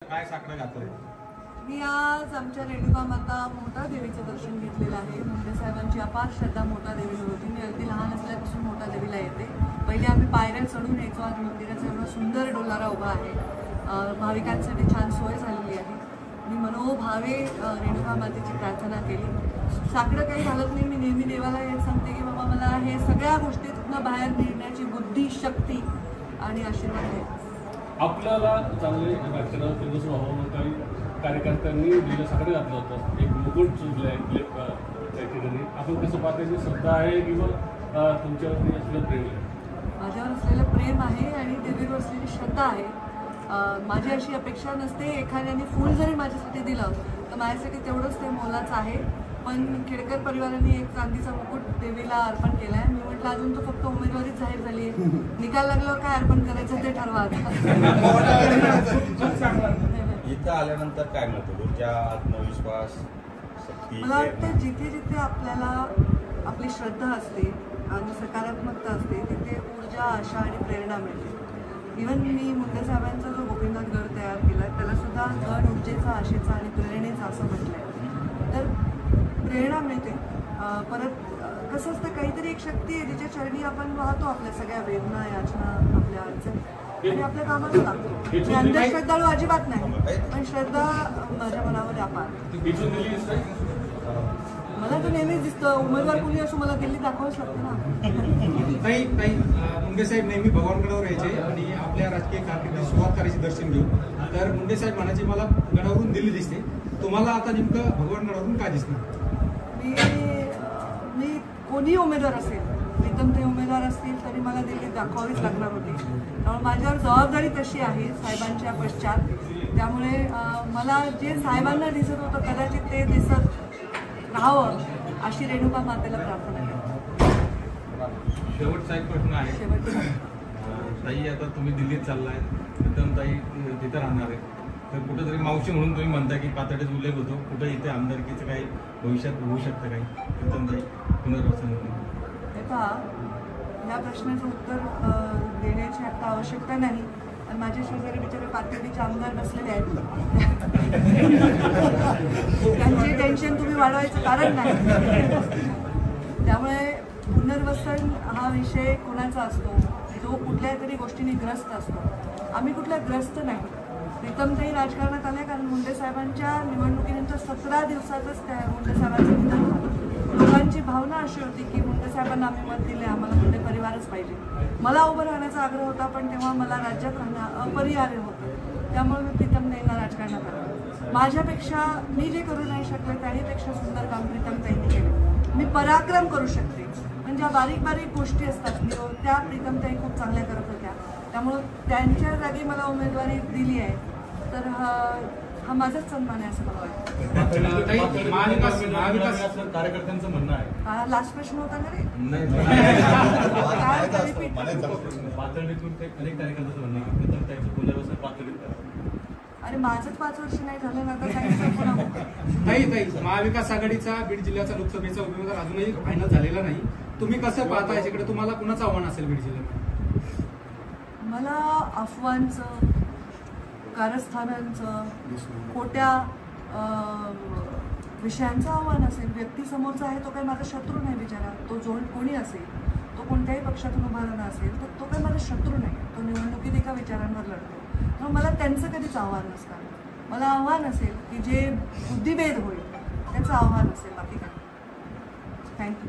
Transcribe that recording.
काय साकडं घातलंय? मी आज आमच्या रेणुका माता मोठा देवीचं दर्शन घेतलेलं आहे. मुंडे साहेबांची अपार श्रद्धा मोठा देवीवर होती. मी अगदी लहान असल्यापासून मोठा देवीला येते. पहिले आम्ही पायऱ्या चढून यायचो. आज मंदिराचा एवढा सुंदर डोलारा उभा आहे. भाविकांसाठी छान सोय झालेली आहे. मी मनोभावे रेणुका मातेची प्रार्थना केली. साकडं काही घालत नाही. मी नेहमी देवाला हेच सांगते की बाबा मला हे सगळ्या गोष्टीतून बाहेर निघण्याची बुद्धी, शक्ती आणि आशीर्वाद आहे. आपल्याला चांगले व्याख्यानावर जसं व्हावं काही कार्यकर्त्यांनी दिलं साकडं घातलं होतं. एक मुकुट चुकलं आहे त्या ठिकाणी. आपण कसं पाहता श्रद्धा आहे किंवा तुमच्यावरती असलेलं प्रेम आहे? माझ्यावर असलेलं प्रेम आहे आणि देवीवर असलेली श्रद्धा आहे. माझी अशी अपेक्षा नसते एखाद्याने फूल जरी माझ्यासाठी दिलं तर माझ्यासाठी तेवढंच ते मोलाचं आहे. पण खेडकर परिवाराने एक चांदीचा मुकुट देवीला अर्पण केला आहे. मी म्हटलं अजून तो फक्त उमेदवारीच जाहीर झाली आहे. निकाल लागल्यावर काय अर्पण करायचं ते ठरवा. इथं आल्यानंतर काय म्हणतो? ऊर्जा, आत्मविश्वास, शक्ती. मला वाटतं जिथे जिथे आपल्याला आपली श्रद्धा असते आणि सकारात्मकता असते तिथे ऊर्जा, आशा आणि प्रेरणा मिळते. इव्हन मी मुंडे साहेबांचा जो गोपीनाथ गड तयार केला आहे त्याला सुद्धा गड ऊर्जेचा, आशेचा आणि प्रेरणेचा असं म्हटलं आहे. तर प्रेरणा मिळते. परत कसं असतं काहीतरी एक शक्ती आहे जिच्या चरणी आपण वाहतो आपल्या सगळ्या वेदना, याचना, आपल्या अडचणी आणि आपल्या कामाला लागतो. मी अंधश्रद्धाळू अजिबात नाही, पण श्रद्धा माझ्या मनामध्ये अपार. मला तर नेहमीच दिसतं उमेदवार कुणी असो मला दिल्ली दाखवावंच लागतं ना. काही मुंडे साहेब नेहमी भगवानगडावर यायचे आणि आपल्या राजकीय कारकिर्दीत सुरुवात करायची दर्शन घेऊन. तर मुंडे साहेब म्हणायचे मला गडावरून दिल्ली दिसते. तुम्हाला आता नेमकं भगवानगडावरून काय दिसणार? मी कोणी उमेदवार असेल, प्रीतम ते उमेदवार असतील तरी मला दिल्लीत दाखवावीच लागणार होती. त्यामुळे माझ्यावर जबाबदारी तशी आहे साहेबांच्या पश्चात. त्यामुळे मला जे साहेबांना दिसत होतं कदाचित ते दिसत राहावं अशी रेणुका मातेला प्रार्थना करते. शेवटचा एक प्रश्न आहे. शेवटचा ताई, आता तुम्ही दिल्लीत चाललाय, प्रीतम ताई तिथं राहणार आहे. तर कुठेतरी मावशी म्हणून तुम्ही म्हणता की पातळीचा उल्लेख होतो. कुठे इथे आमदारकीचं काही भविष्यात होऊ शकतं काही प्रीतम ताई पुनर्वसन म्हणून? हे पहा, या प्रश्नाचं उत्तर देण्याची आता आवश्यकता नाही. आणि माझे शेजारी बिचारे पातळीचे आमदार बसलेले आहेत. त्यांचे टेन्शन तुम्ही वाढवायचं कारण नाही. त्यामुळे पुनर्वसन हा विषय कोणाचा असतो जो कुठल्या तरी गोष्टीने ग्रस्त असतो. आम्ही कुठल्या ग्रस्त नाही. प्रीतमताई राजकारणात आल्या कारण मुंडे साहेबांच्या निवडणुकीनंतर 17 दिवसातच त्या मुंडे साहेबांचं निधन झालं. लोकांची भावना अशी होती की मुंडे साहेबांना आम्ही मत दिले, आम्हाला मुंडे परिवारच पाहिजे. मला उभं राहण्याचा आग्रह होता पण तेव्हा मला राज्यात राहणं अपरिहार्य होतं. त्यामुळे मी प्रीतमताईंना राजकारणात आलं. माझ्यापेक्षा मी जे करू नाही शकले त्याहीपेक्षा सुंदर काम प्रीतमताईंनी केलं. मी पराक्रम करू शकते पण ज्या बारीक बारीक गोष्टी असतात त्या प्रीतमताई खूप चांगल्या करत होत्या. त्यामुळं त्यांच्या जागी मला उमेदवारी दिली आहे तर हा माझाच सन्मान आहे असं मला वाटतं. कार्यकर्त्यांचं म्हणणं आहे. लास्ट प्रश्न होता ना रे? पातळीतून अनेक कार्यकर्त्यांचं म्हणणं आहे की प्रीतम ताईचं पुनर्वसन पातळीत करा. अरे माझंच 5 वर्ष नाही झालं ना आता सांगितलं. ताई, महाविकास आघाडीचा बीड जिल्ह्याचा लोकसभेचा उमेदवार अजूनही फायनल झालेला नाही. तुम्ही कसं पाहता याच्याकडे? तुम्हाला कुणाचं आव्हान असेल बीड जिल्ह्यात? मला अफवांचं, कारस्थानांचं, खोट्या विषयांचं आव्हान असेल. व्यक्ती समोरचा आहे तो काही माझा शत्रू नाही. बिचारा तो जो कोणी असेल, तो कोणत्याही पक्षातून उभारला असेल तर तो काही माझा शत्रू नाही. तो निवडणुकीत एका विचारांवर लढतो. तर मला त्यांचं कधीच आव्हान नसणार. मला आव्हान असेल की जे बुद्धिभेद होईल त्याचं आव्हान असेल. बाकी काय. थँक्यू.